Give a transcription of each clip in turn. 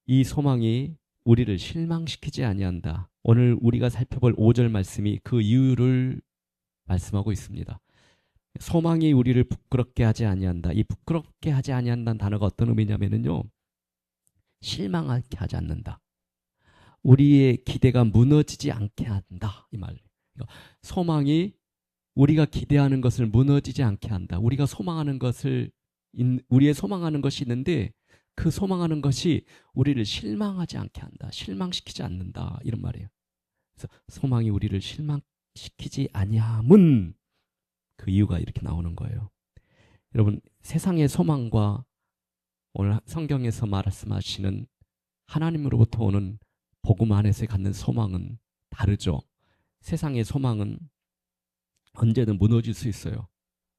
이 소망이 우리를 실망시키지 아니한다. 오늘 우리가 살펴볼 5절 말씀이 그 이유를 말씀하고 있습니다. 소망이 우리를 부끄럽게 하지 아니한다. 이 부끄럽게 하지 아니한다는 단어가 어떤 의미냐면요, 실망하게 하지 않는다. 우리의 기대가 무너지지 않게 한다. 이 말. 소망이 우리가 기대하는 것을 무너지지 않게 한다. 우리가 소망하는 것을, 우리의 소망하는 것이 있는데 그 소망하는 것이 우리를 실망하지 않게 한다. 실망시키지 않는다. 이런 말이에요. 그래서 소망이 우리를 실망시키지 아니함은 그 이유가 이렇게 나오는 거예요. 여러분, 세상의 소망과 오늘 성경에서 말씀하시는 하나님으로부터 오는 복음 안에서 갖는 소망은 다르죠. 세상의 소망은 언제든 무너질 수 있어요.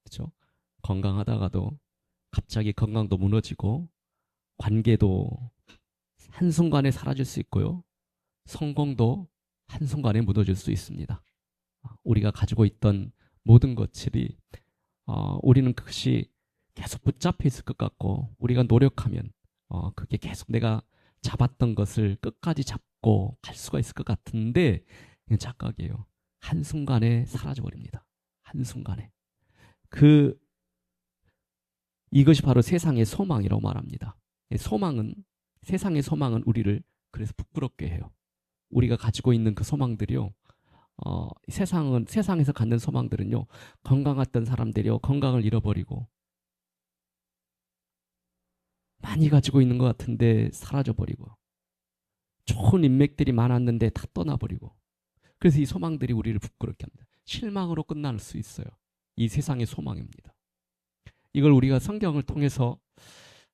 그렇죠? 건강하다가도 갑자기 건강도 무너지고 관계도 한순간에 사라질 수 있고요. 성공도 한순간에 무너질 수 있습니다. 우리가 가지고 있던 모든 것들이 우리는 그것이 계속 붙잡혀 있을 것 같고 우리가 노력하면 그게 계속 내가 잡았던 것을 끝까지 잡고 갈 수가 있을 것 같은데 이건 착각이에요. 한순간에 사라져버립니다. 한순간에. 이것이 바로 세상의 소망이라고 말합니다. 세상의 소망은 우리를 그래서 부끄럽게 해요. 우리가 가지고 있는 그 소망들이요. 세상에서 갖는 소망들은요. 건강했던 사람들이요. 건강을 잃어버리고 많이 가지고 있는 것 같은데 사라져버리고 좋은 인맥들이 많았는데 다 떠나버리고 그래서 이 소망들이 우리를 부끄럽게 합니다. 실망으로 끝날 수 있어요. 이 세상의 소망입니다. 이걸 우리가 성경을 통해서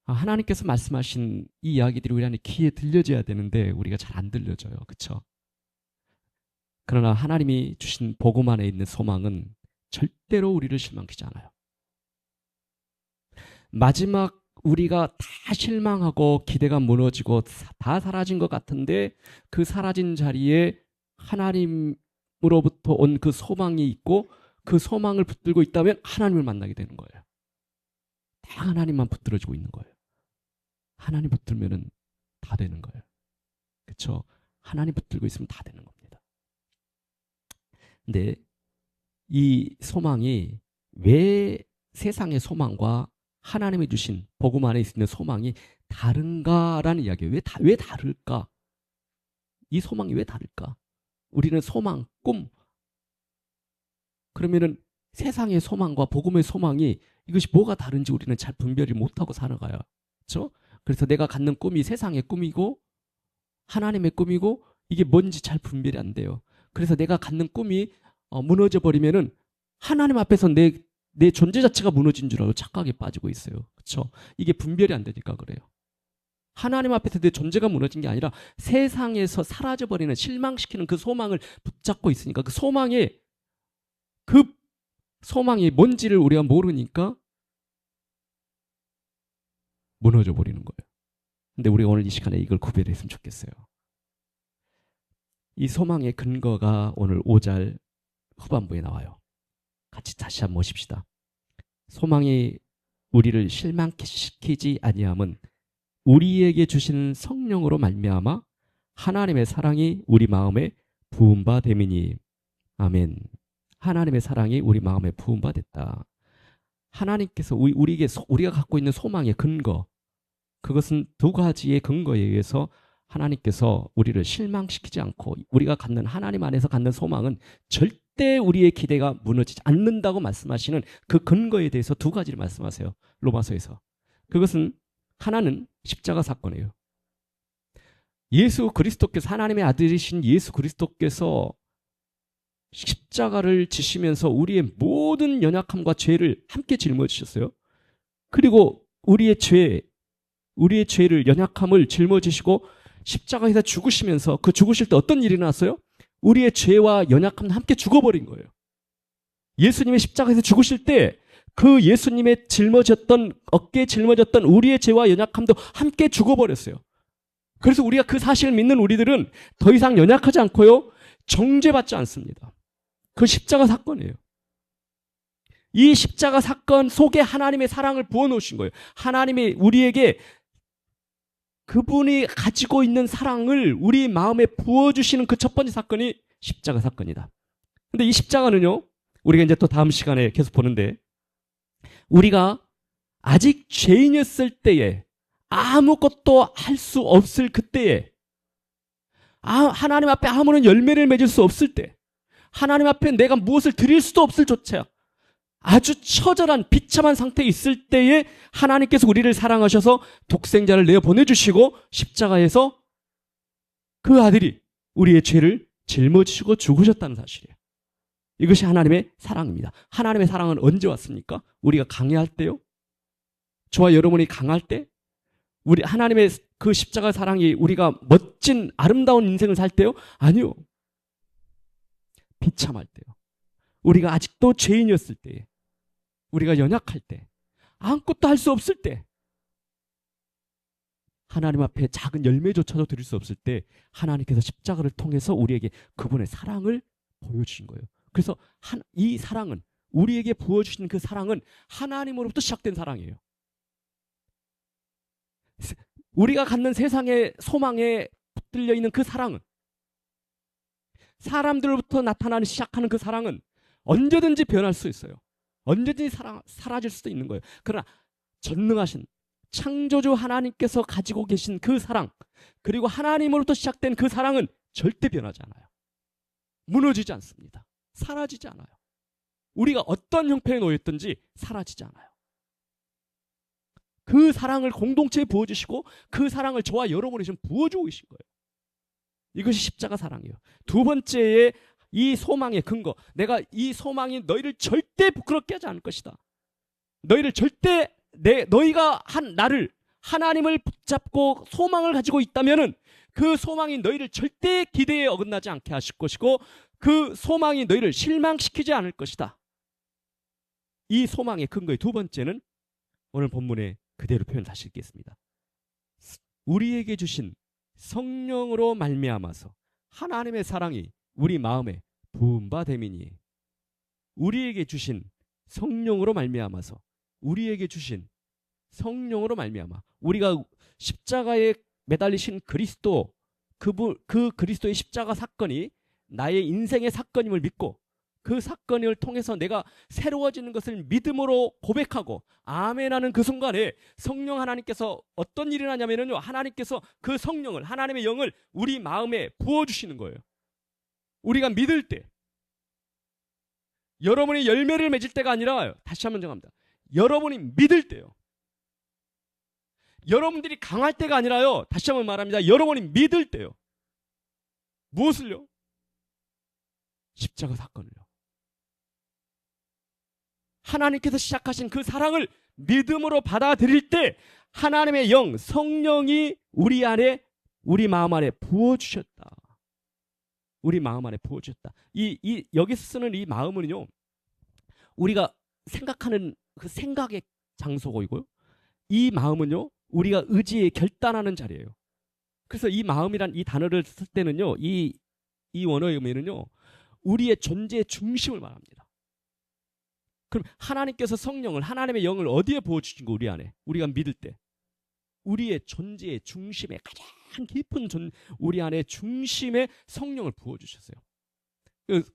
하나님께서 말씀하신 이 이야기들이 우리 안에 귀에 들려져야 되는데 우리가 잘 안 들려져요. 그렇죠? 그러나 하나님이 주신 복음 안에 있는 소망은 절대로 우리를 실망시키지 않아요. 마지막 우리가 다 실망하고 기대가 무너지고 다 사라진 것 같은데 그 사라진 자리에 하나님으로부터 온 그 소망이 있고 그 소망을 붙들고 있다면 하나님을 만나게 되는 거예요. 다 하나님만 붙들어지고 있는 거예요. 하나님 붙들면은 다 되는 거예요. 그렇죠? 하나님 붙들고 있으면 다 되는 겁니다. 근데 이 소망이 왜 세상의 소망과 하나님이 주신 복음 안에 있는 소망이 다른가라는 이야기예요. 왜 다를까? 이 소망이 왜 다를까? 우리는 소망, 꿈. 그러면은 세상의 소망과 복음의 소망이 이것이 뭐가 다른지 우리는 잘 분별이 못하고 살아가요. 그렇죠? 그래서 내가 갖는 꿈이 세상의 꿈이고 하나님의 꿈이고 이게 뭔지 잘 분별이 안 돼요. 그래서 내가 갖는 꿈이 무너져 버리면은 하나님 앞에서 내 존재 자체가 무너진 줄 알고 착각에 빠지고 있어요. 그렇죠? 이게 분별이 안 되니까 그래요. 하나님 앞에서 내 존재가 무너진 게 아니라 세상에서 사라져버리는 실망시키는 그 소망을 붙잡고 있으니까 그 소망이 뭔지를 우리가 모르니까 무너져 버리는 거예요. 근데 우리가 오늘 이 시간에 이걸 구별했으면 좋겠어요. 이 소망의 근거가 오늘 5절 후반부에 나와요. 같이 다시 한번 보십시다. 소망이 우리를 실망시키지 아니함은 우리에게 주시는 성령으로 말미암아 하나님의 사랑이 우리 마음에 부은 바 됨이니. 아멘. 하나님의 사랑이 우리 마음에 부은 바 됐다. 하나님께서 우리가 갖고 있는 소망의 근거, 그것은 두 가지의 근거에 의해서 하나님께서 우리를 실망시키지 않고 우리가 갖는 하나님 안에서 갖는 소망은 절대 우리의 기대가 무너지지 않는다고 말씀하시는 그 근거에 대해서 두 가지를 말씀하세요. 로마서에서. 그것은 하나는 십자가 사건이에요. 예수 그리스도께서 하나님의 아들이신 예수 그리스도께서 십자가를 지시면서 우리의 모든 연약함과 죄를 함께 짊어지셨어요. 그리고 우리의 죄를 연약함을 짊어지시고 십자가에서 죽으시면서 그 죽으실 때 어떤 일이 났어요? 우리의 죄와 연약함은 함께 죽어버린 거예요. 예수님의 십자가에서 죽으실 때 그 예수님의 어깨에 짊어졌던 우리의 죄와 연약함도 함께 죽어버렸어요. 그래서 우리가 그 사실을 믿는 우리들은 더 이상 연약하지 않고요. 정죄받지 않습니다. 그 십자가 사건이에요. 이 십자가 사건 속에 하나님의 사랑을 부어놓으신 거예요. 하나님이 우리에게 그분이 가지고 있는 사랑을 우리 마음에 부어주시는 그 첫 번째 사건이 십자가 사건이다. 근데 이 십자가는요, 우리가 이제 또 다음 시간에 계속 보는데, 우리가 아직 죄인이었을 때에, 아무것도 할 수 없을 그때에, 하나님 앞에 아무런 열매를 맺을 수 없을 때, 하나님 앞에 내가 무엇을 드릴 수도 없을 조차 아주 처절한 비참한 상태에 있을 때에 하나님께서 우리를 사랑하셔서 독생자를 내어 보내주시고 십자가에서 그 아들이 우리의 죄를 짊어지시고 죽으셨다는 사실이에요. 이것이 하나님의 사랑입니다. 하나님의 사랑은 언제 왔습니까? 우리가 강해할 때요? 저와 여러분이 강할 때? 우리 하나님의 그 십자가 사랑이 우리가 멋진 아름다운 인생을 살 때요? 아니요. 비참할 때요. 우리가 아직도 죄인이었을 때에, 우리가 연약할 때, 아무것도 할 수 없을 때, 하나님 앞에 작은 열매조차도 드릴 수 없을 때 하나님께서 십자가를 통해서 우리에게 그분의 사랑을 보여주신 거예요. 그래서 이 사랑은, 우리에게 부어주신 그 사랑은 하나님으로부터 시작된 사랑이에요. 우리가 갖는 세상의 소망에 붙들려 있는 그 사랑은, 사람들로부터 나타나는 시작하는 그 사랑은 언제든지 변할 수 있어요. 언제든지 사라질 수도 있는 거예요. 그러나 전능하신 창조주 하나님께서 가지고 계신 그 사랑, 그리고 하나님으로부터 시작된 그 사랑은 절대 변하지 않아요. 무너지지 않습니다. 사라지지 않아요. 우리가 어떤 형편에 놓였든지 사라지지 않아요. 그 사랑을 공동체에 부어주시고 그 사랑을 저와 여러분이 지금 부어주고 계신 거예요. 이것이 십자가 사랑이에요. 두 번째의 이 소망의 근거, 내가 이 소망이 너희를 절대 부끄럽게 하지 않을 것이다. 너희를 절대 너희가 나를, 하나님을 붙잡고 소망을 가지고 있다면은 그 소망이 너희를 절대 기대에 어긋나지 않게 하실 것이고 그 소망이 너희를 실망시키지 않을 것이다. 이 소망의 근거의 두 번째는 오늘 본문에 그대로 표현 다시 읽겠습니다. 우리에게 주신 성령으로 말미암아서 하나님의 사랑이 우리 마음에 부은 바 됨이니, 우리에게 주신 성령으로 말미암아서, 우리에게 주신 성령으로 말미암아, 우리가 십자가에 매달리신 그리스도, 그 그리스도의 십자가 사건이 나의 인생의 사건임을 믿고 그 사건을 통해서 내가 새로워지는 것을 믿음으로 고백하고 아멘하는 그 순간에 성령 하나님께서 어떤 일이 나냐면요, 하나님께서 그 성령을, 하나님의 영을 우리 마음에 부어주시는 거예요. 우리가 믿을 때, 여러분이 열매를 맺을 때가 아니라, 다시 한번 정합니다. 여러분이 믿을 때요. 여러분들이 강할 때가 아니라요, 다시 한번 말합니다. 여러분이 믿을 때요. 무엇을요? 십자가 사건을요. 하나님께서 시작하신 그 사랑을 믿음으로 받아들일 때 하나님의 영, 성령이 우리 안에, 우리 마음 안에 부어주셨다. 우리 마음 안에 부어주셨다. 여기서 쓰는 이 마음은요, 우리가 생각하는 그 생각의 장소고요, 이 마음은요, 우리가 의지에 결단하는 자리예요. 그래서 이 마음이란 이 단어를 쓸 때는요, 이 원어의 의미는요, 우리의 존재의 중심을 말합니다. 그럼 하나님께서 성령을, 하나님의 영을 어디에 부어주신 거? 우리 안에, 우리가 믿을 때 우리의 존재의 중심에, 가장 깊은 우리 안에 중심에 성령을 부어주셨어요.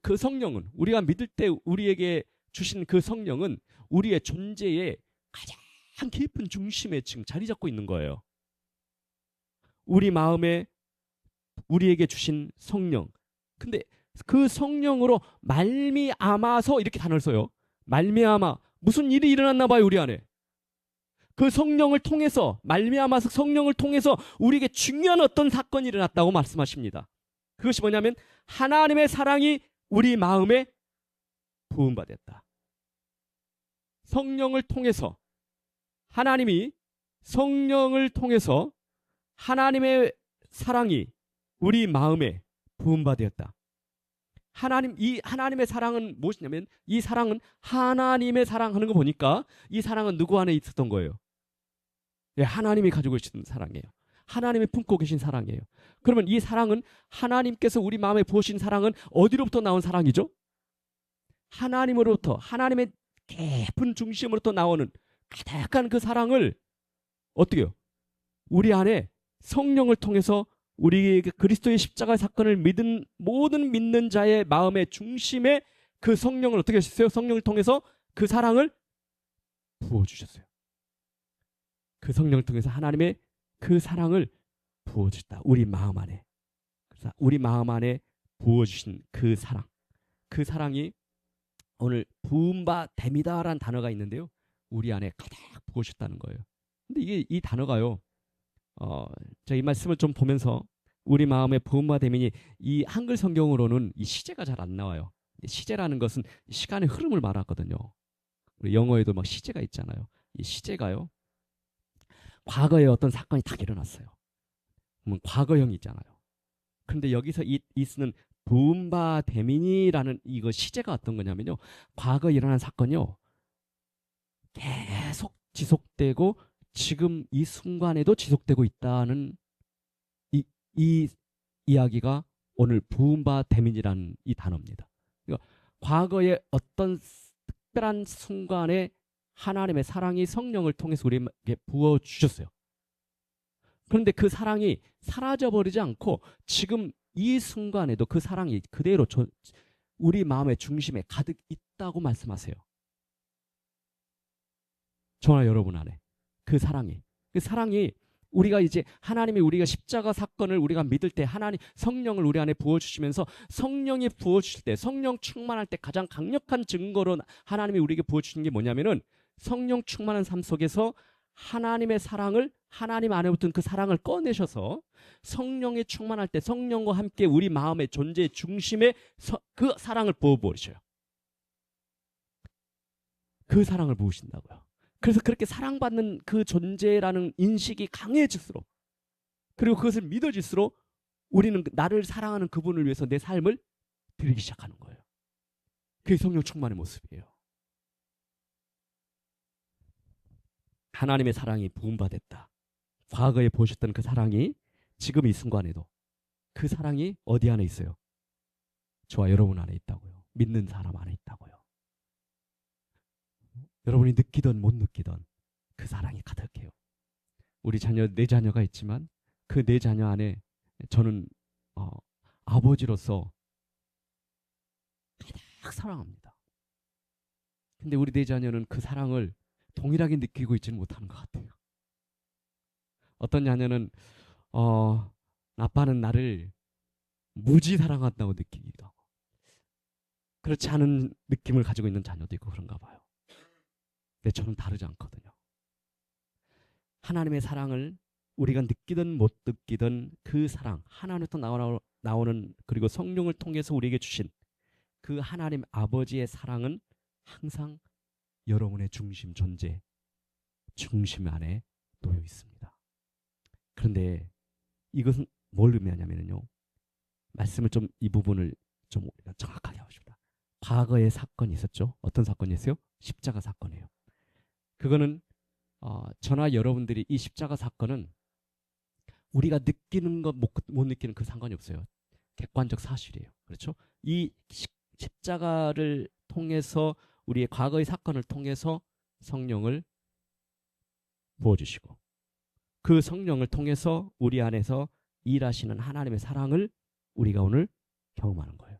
그 성령은, 우리가 믿을 때 우리에게 주신 그 성령은 우리의 존재의 가장 깊은 중심에 지금 자리 잡고 있는 거예요. 우리 마음에 우리에게 주신 성령. 근데 그 성령으로 말미암아서, 이렇게 단어를 써요. 말미암아. 무슨 일이 일어났나 봐요, 우리 안에. 그 성령을 통해서, 말미암아서 성령을 통해서 우리에게 중요한 어떤 사건이 일어났다고 말씀하십니다. 그것이 뭐냐면 하나님의 사랑이 우리 마음에 부음받았다. 성령을 통해서, 하나님이 성령을 통해서 하나님의 사랑이 우리 마음에 부음받았다. 이 하나님의 사랑은 무엇이냐면, 이 사랑은 하나님의 사랑하는 거 보니까 이 사랑은 누구 안에 있었던 거예요? 네, 하나님이 가지고 계신 사랑이에요. 하나님이 품고 계신 사랑이에요. 그러면 이 사랑은, 하나님께서 우리 마음에 부으신 사랑은 어디로부터 나온 사랑이죠? 하나님으로부터, 하나님의 깊은 중심으로부터 나오는 가득한 그 사랑을 어떻게 해요? 우리 안에 성령을 통해서 우리에게 그리스도의 십자가 사건을 믿은 모든 믿는 자의 마음의 중심에 그 성령을 어떻게 하셨어요? 성령을 통해서 그 사랑을 부어주셨어요. 그 성령을 통해서 하나님의 그 사랑을 부어주셨다. 우리 마음 안에. 그래서 우리 마음 안에 부어주신 그 사랑. 그 사랑이 오늘 부음바 됨이다라는 단어가 있는데요. 우리 안에 가득 부어주셨다는 거예요. 근데 이게 이 단어가요. 제가 이 말씀을 좀 보면서 우리 마음의 부음바 됨이니 이 한글 성경으로는 이 시제가 잘 안 나와요. 시제라는 것은 시간의 흐름을 말하거든요. 우리 영어에도 막 시제가 있잖아요. 이 시제가요. 과거에 어떤 사건이 딱 일어났어요. 그러면 과거형이 있잖아요. 그런데 여기서 이 쓰는 부음바 데미니라는 이거 시제가 어떤 거냐면요. 과거에 일어난 사건이요. 계속 지속되고 지금 이 순간에도 지속되고 있다는 이 이야기가 오늘 부음바 데미니라는 이 단어입니다. 그러니까 과거에 어떤 특별한 순간에 하나님의 사랑이 성령을 통해서 우리에게 부어주셨어요. 그런데 그 사랑이 사라져버리지 않고 지금 이 순간에도 그 사랑이 그대로 우리 마음의 중심에 가득 있다고 말씀하세요. 저나 여러분 안에 그 사랑이 우리가 이제 하나님이 우리가 십자가 사건을 우리가 믿을 때 하나님 성령을 우리 안에 부어주시면서 성령이 부어주실 때 성령 충만할 때 가장 강력한 증거로 하나님이 우리에게 부어주시는 게 뭐냐면은 성령 충만한 삶 속에서 하나님의 사랑을 하나님 안에 붙은 그 사랑을 꺼내셔서 성령이 충만할 때 성령과 함께 우리 마음의 존재의 중심에 그 사랑을 부어버리셔요. 그 사랑을 부으신다고요. 그래서 그렇게 사랑받는 그 존재라는 인식이 강해질수록 그리고 그것을 믿어질수록 우리는 나를 사랑하는 그분을 위해서 내 삶을 드리기 시작하는 거예요. 그게 성령 충만의 모습이에요. 하나님의 사랑이 부음받았다. 과거에 보셨던 그 사랑이 지금 이 순간에도 그 사랑이 어디 안에 있어요? 저와 여러분 안에 있다고요. 믿는 사람 안에 있다고요. 여러분이 느끼던 못 느끼던 그 사랑이 가득해요. 우리 자녀, 내 자녀가 있지만 그 내 자녀 안에 저는 아버지로서 가득 사랑합니다. 근데 우리 내 자녀는 그 사랑을 동일하게 느끼고 있지는 못하는 것 같아요. 어떤 자녀는 아빠는 나를 무지 사랑한다고 느끼기도 하고 그렇지 않은 느낌을 가지고 있는 자녀도 있고 그런가 봐요. 근데 저는 다르지 않거든요. 하나님의 사랑을 우리가 느끼든 못 느끼든 그 사랑 하나님부터 나오는 그리고 성령을 통해서 우리에게 주신 그 하나님 아버지의 사랑은 항상 여러분의 중심 존재 중심 안에 놓여 있습니다. 그런데 이것은 뭘 의미하냐면요. 말씀을 좀 이 부분을 좀 우리가 정확하게 하고 싶다. 과거의 사건이 있었죠. 어떤 사건이었어요? 십자가 사건이에요. 그거는 저나 여러분들이 이 십자가 사건은 우리가 느끼는 것 못 느끼는 그 상관이 없어요. 객관적 사실이에요. 그렇죠? 이 십자가를 통해서 우리의 과거의 사건을 통해서 성령을 부어주시고 그 성령을 통해서 우리 안에서 일하시는 하나님의 사랑을 우리가 오늘 경험하는 거예요.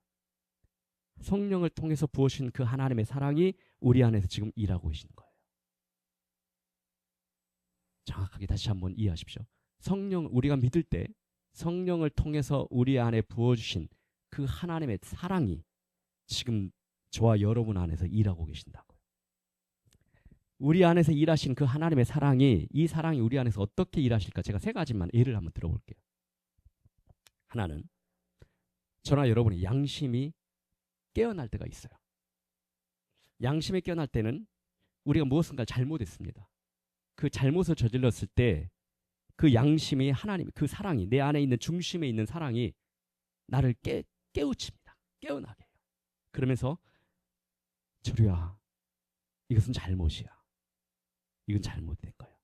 성령을 통해서 부어주신 그 하나님의 사랑이 우리 안에서 지금 일하고 계시는 거예요. 정확하게 다시 한번 이해하십시오. 우리가 믿을 때 성령을 통해서 우리 안에 부어주신 그 하나님의 사랑이 지금 저와 여러분 안에서 일하고 계신다고요. 우리 안에서 일하신 그 하나님의 사랑이 이 사랑이 우리 안에서 어떻게 일하실까 제가 세 가지만 예를 한번 들어볼게요. 하나는 저나 여러분의 양심이 깨어날 때가 있어요. 양심이 깨어날 때는 우리가 무엇인가 잘못했습니다. 그 잘못을 저질렀을 때 그 양심이 하나님, 그 사랑이 내 안에 있는 중심에 있는 사랑이 나를 깨우칩니다. 깨어나게 해요. 그러면서 주루야 이것은 잘못이야. 이건 잘못된 거야.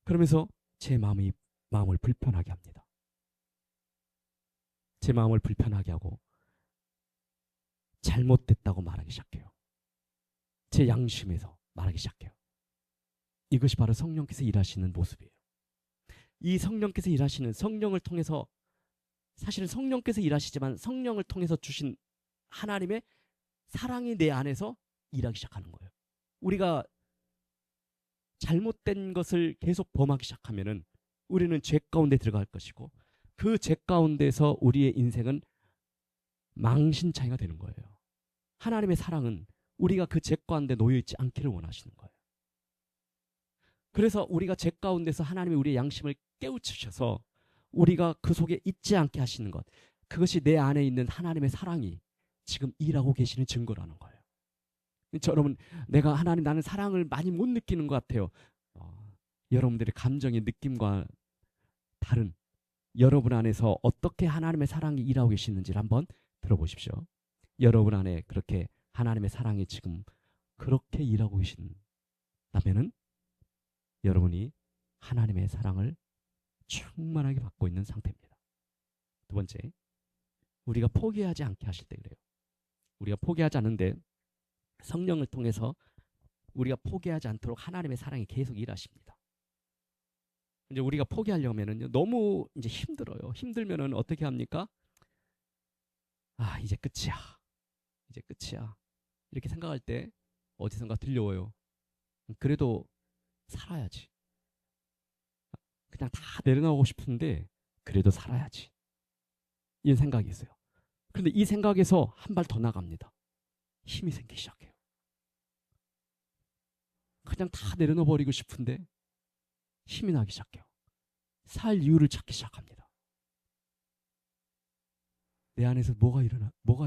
그러면서 제 마음을 불편하게 합니다. 제 마음을 불편하게 하고 잘못됐다고 말하기 시작해요. 제 양심에서 말하기 시작해요. 이것이 바로 성령께서 일하시는 모습이에요. 이 성령께서 일하시는 성령을 통해서 사실은 성령께서 일하시지만 성령을 통해서 주신 하나님의 사랑이 내 안에서 일하기 시작하는 거예요. 우리가 잘못된 것을 계속 범하기 시작하면은 우리는 죄 가운데 들어갈 것이고 그 죄 가운데서 우리의 인생은 망신창이가 되는 거예요. 하나님의 사랑은 우리가 그 죄 가운데 놓여 있지 않기를 원하시는 거예요. 그래서 우리가 죄 가운데서 하나님이 우리의 양심을 깨우치셔서 우리가 그 속에 있지 않게 하시는 것, 그것이 내 안에 있는 하나님의 사랑이 지금 일하고 계시는 증거라는 거예요. 여러분, 내가 하나님 나는 사랑을 많이 못 느끼는 것 같아요. 여러분들의 감정의 느낌과 다른 여러분 안에서 어떻게 하나님의 사랑이 일하고 계시는지를 한번 들어보십시오. 여러분 안에 그렇게 하나님의 사랑이 지금 그렇게 일하고 계신다면은 여러분이 하나님의 사랑을 충만하게 받고 있는 상태입니다. 두 번째, 우리가 포기하지 않게 하실 때 그래요. 우리가 포기하지 않는데 성령을 통해서 우리가 포기하지 않도록 하나님의 사랑이 계속 일하십니다. 이제 우리가 포기하려면은 너무 이제 힘들어요. 힘들면은 어떻게 합니까? 아, 이제 끝이야. 이제 끝이야. 이렇게 생각할 때 어디선가 들려와요. 그래도 살아야지. 그냥 다 내려놓고 싶은데 그래도 살아야지. 이런 생각이 있어요. 그런데 이 생각에서 한 발 더 나갑니다. 힘이 생기기 시작해요. 그냥 다 내려놓아버리고 싶은데 힘이 나기 시작해요. 살 이유를 찾기 시작합니다. 내 안에서 뭐가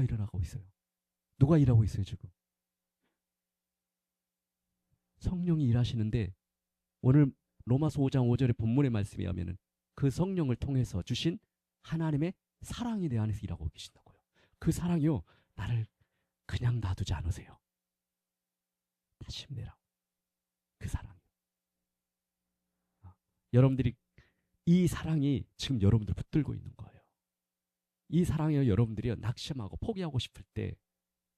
일어나고 있어요? 누가 일하고 있어요 지금? 성령이 일하시는데 오늘 로마서 5장 5절의 본문의 말씀에 하면은 그 성령을 통해서 주신 하나님의 사랑이 내 안에서 일하고 계신다고요. 그 사랑이요, 나를 그냥 놔두지 않으세요. 다시 힘내라. 그 사랑이요. 여러분들이 이 사랑이 지금 여러분들 붙들고 있는 거예요. 이 사랑이요, 여러분들이 낙심하고 포기하고 싶을 때,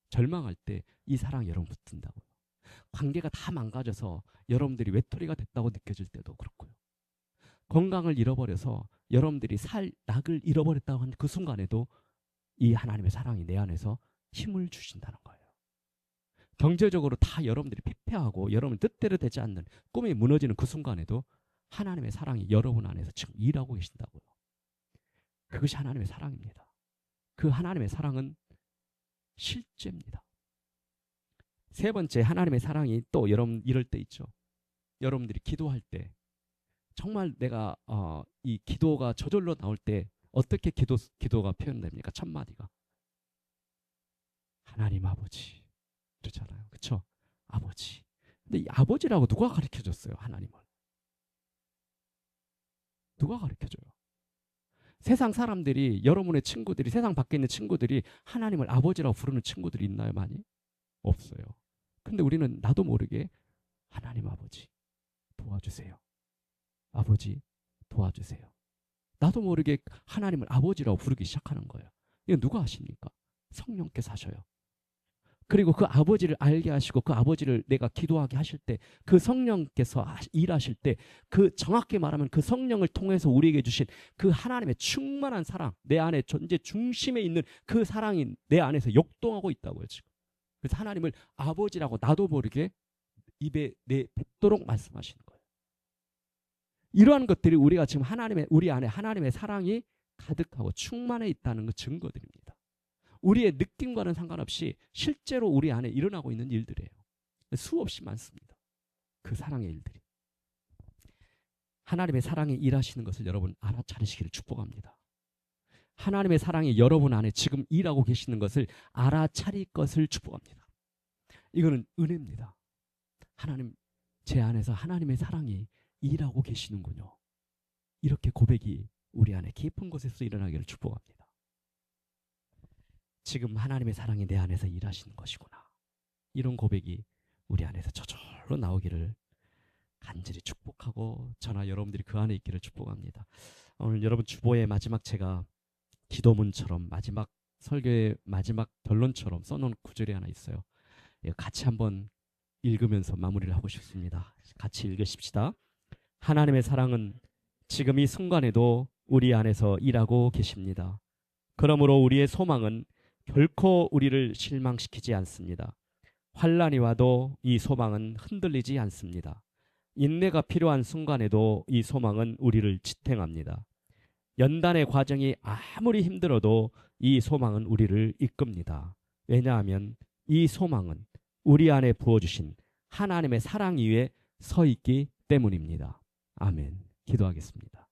절망할 때 이 사랑이 여러분 붙든다고요. 관계가 다 망가져서 여러분들이 외톨이가 됐다고 느껴질 때도 그렇고요. 건강을 잃어버려서 여러분들이 낙을 잃어버렸다고 한 그 순간에도 이 하나님의 사랑이 내 안에서 힘을 주신다는 거예요. 경제적으로 다 여러분들이 피폐하고 여러분 뜻대로 되지 않는 꿈이 무너지는 그 순간에도 하나님의 사랑이 여러분 안에서 지금 일하고 계신다고요. 그것이 하나님의 사랑입니다. 그 하나님의 사랑은 실제입니다. 세 번째, 하나님의 사랑이 또 여러분 이럴 때 있죠. 여러분들이 기도할 때 정말 내가 이 기도가 저절로 나올 때 어떻게 기도가 표현됩니까? 첫 마디가 하나님 아버지 그렇잖아요. 그렇죠? 아버지. 근데 이 아버지라고 누가 가르쳐줬어요? 하나님을. 누가 가르쳐줘요? 세상 사람들이, 여러분의 친구들이, 세상 밖에 있는 친구들이 하나님을 아버지라고 부르는 친구들이 있나요? 많이? 없어요. 근데 우리는 나도 모르게 하나님 아버지 도와주세요. 아버지 도와주세요. 나도 모르게 하나님을 아버지라고 부르기 시작하는 거예요. 이거 누가 하십니까? 성령께서 하셔요. 그리고 그 아버지를 알게 하시고 그 아버지를 내가 기도하게 하실 때 그 성령께서 일하실 때 그 정확히 말하면 그 성령을 통해서 우리에게 주신 그 하나님의 충만한 사랑, 내 안에 존재 중심에 있는 그 사랑이 내 안에서 역동하고 있다고요 지금. 그래서 하나님을 아버지라고 나도 모르게 입에 뱉도록 말씀하시는 거예요. 이러한 것들이 우리가 지금 우리 안에 하나님의 사랑이 가득하고 충만해 있다는 그 증거들입니다. 우리의 느낌과는 상관없이 실제로 우리 안에 일어나고 있는 일들이에요. 수없이 많습니다. 그 사랑의 일들이. 하나님의 사랑이 일하시는 것을 여러분 알아차리시기를 축복합니다. 하나님의 사랑이 여러분 안에 지금 일하고 계시는 것을 알아차릴 것을 축복합니다. 이거는 은혜입니다. 하나님, 제 안에서 하나님의 사랑이 일하고 계시는군요. 이렇게 고백이 우리 안에 깊은 곳에서 일어나기를 축복합니다. 지금 하나님의 사랑이 내 안에서 일하시는 것이구나. 이런 고백이 우리 안에서 저절로 나오기를 간절히 축복하고 저나 여러분들이 그 안에 있기를 축복합니다. 오늘 여러분 주보의 마지막 제가 기도문처럼 마지막 설교의 마지막 결론처럼 써놓은 구절이 하나 있어요. 같이 한번 읽으면서 마무리를 하고 싶습니다. 같이 읽으십시다. 하나님의 사랑은 지금 이 순간에도 우리 안에서 일하고 계십니다. 그러므로 우리의 소망은 결코 우리를 실망시키지 않습니다. 환난이 와도 이 소망은 흔들리지 않습니다. 인내가 필요한 순간에도 이 소망은 우리를 지탱합니다. 연단의 과정이 아무리 힘들어도 이 소망은 우리를 이끕니다. 왜냐하면 이 소망은 우리 안에 부어주신 하나님의 사랑 위에 서 있기 때문입니다. 아멘. 기도하겠습니다.